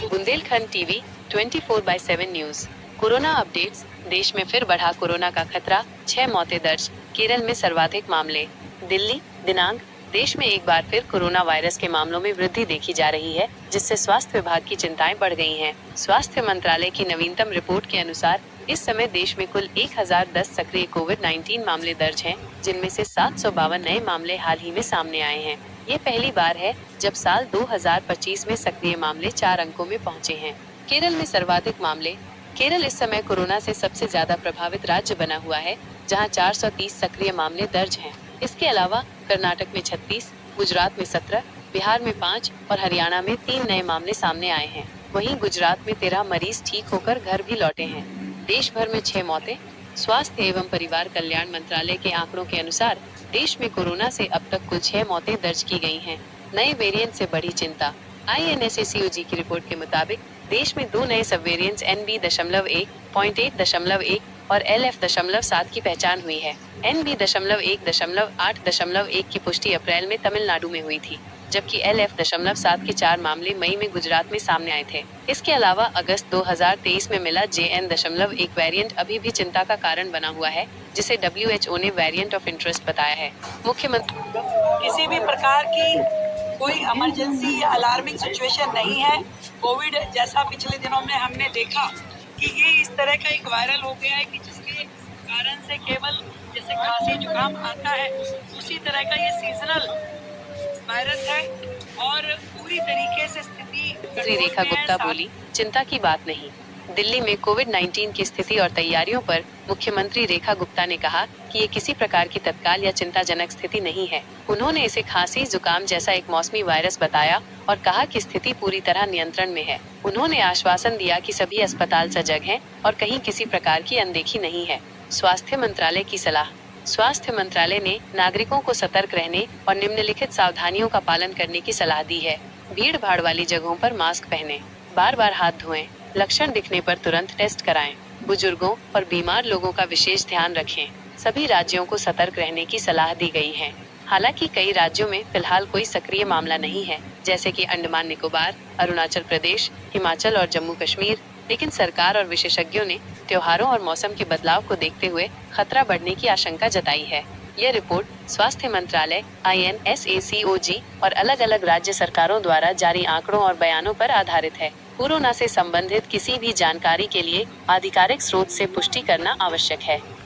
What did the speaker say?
Bundelkhand TV 24/7 news. Corona updates. देश में फिर बढ़ा कोरोना का खतरा, 6 मौतें दर्ज, केरल में सर्वाधिक मामले। दिल्ली दिनांक। देश में एक बार फिर कोरोना वायरस के मामलों में वृद्धि देखी जा रही है, जिससे स्वास्थ्य विभाग की चिंताएं बढ़ गई हैं। स्वास्थ्य मंत्रालय की नवीनतम रिपोर्ट के अनुसार इस समय देश में कुल 1010 सक्रिय कोविड-19 मामले दर्ज हैं, जिनमें से 752 नए मामले हाल ही में सामने आए हैं। ये पहली बार है जब साल 2025 में सक्रिय मामले 4 अंकों में पहुंचे हैं। केरल में सर्वाधिक मामले। केरल इस समय कोरोना से सबसे ज्यादा प्रभावित राज्य बना हुआ है, जहां 430 सक्रिय मामले दर्ज हैं। इसके अलावा कर्नाटक में 36, गुजरात में 17, बिहार में 5 और हरियाणा में 3 नए मामले सामने आए हैं। वहीं गुजरात में 13 मरीज ठीक होकर घर भी लौटे हैं। देश भर में 6 मौतें। स्वास्थ्य एवं परिवार कल्याण मंत्रालय के आंकड़ों के अनुसार देश में कोरोना से अब तक कुल 6 मौतें दर्ज की गई हैं। नए वेरिएंट से बढ़ी चिंता। INSACOG की रिपोर्ट के मुताबिक देश में 2 नए सब वेरिएंट्स NB.1, .8.1 और LF.7 की पहचान हुई है। NB.1.8.1 की पुष्टि अप्रैल में तमिलनाडु में हुई थी, जबकि LF.7 के 4 मामले मई में गुजरात में सामने आए थे। इसके अलावा अगस्त 2023 में मिला JN.1 वेरिएंट अभी भी चिंता का कारण बना हुआ है, जिसे WHO ने वेरिएंट ऑफ इंटरेस्ट बताया है। मुख्यमंत्री किसी भी प्रकार की कोई इमरजेंसी या अलार्मिंग सिचुएशन नहीं है। कोविड जैसा पिछले दिनों में हमने देखा कि ये इस तरह का एक वायरल हो गया है कि जिसके कारण से केवल जैसे खांसी जुकाम आता है, उसी तरह का ये सीजनल वायरस है और पूरी तरीके से स्थिति रेखा गुप्ता बोली, चिंता की बात नहीं। दिल्ली में कोविड-19 की स्थिति और तैयारियों पर मुख्यमंत्री रेखा गुप्ता ने कहा कि ये किसी प्रकार की तत्काल या चिंताजनक स्थिति नहीं है। उन्होंने इसे खांसी जुकाम जैसा एक मौसमी वायरस बताया और कहा कि स्थिति पूरी तरह नियंत्रण में है। उन्होंने आश्वासन दिया कि सभी अस्पताल सजग हैं और कहीं किसी प्रकार की अनदेखी नहीं है। स्वास्थ्य मंत्रालय की सलाह। स्वास्थ्य मंत्रालय ने नागरिकों को सतर्क रहने और निम्नलिखित सावधानियों का पालन करने की सलाह दी है। भीड़ भाड़ वाली जगहों पर मास्क पहने, बार बार हाथ धोएं, लक्षण दिखने पर तुरंत टेस्ट कराएं, बुजुर्गों और बीमार लोगों का विशेष ध्यान रखें। सभी राज्यों को सतर्क रहने की सलाह दी गई है। हालांकि कई राज्यों में फिलहाल कोई सक्रिय मामला नहीं है, जैसे कि अंडमान निकोबार, अरुणाचल प्रदेश, हिमाचल और जम्मू कश्मीर, लेकिन सरकार और विशेषज्ञों ने त्योहारों और मौसम के बदलाव को देखते हुए खतरा बढ़ने की आशंका जताई है। यह रिपोर्ट स्वास्थ्य मंत्रालय, INSACOG और अलग अलग राज्य सरकारों द्वारा जारी आंकड़ों और बयानों पर आधारित है। कोरोना से संबंधित किसी भी जानकारी के लिए आधिकारिक स्रोत से पुष्टि करना आवश्यक है।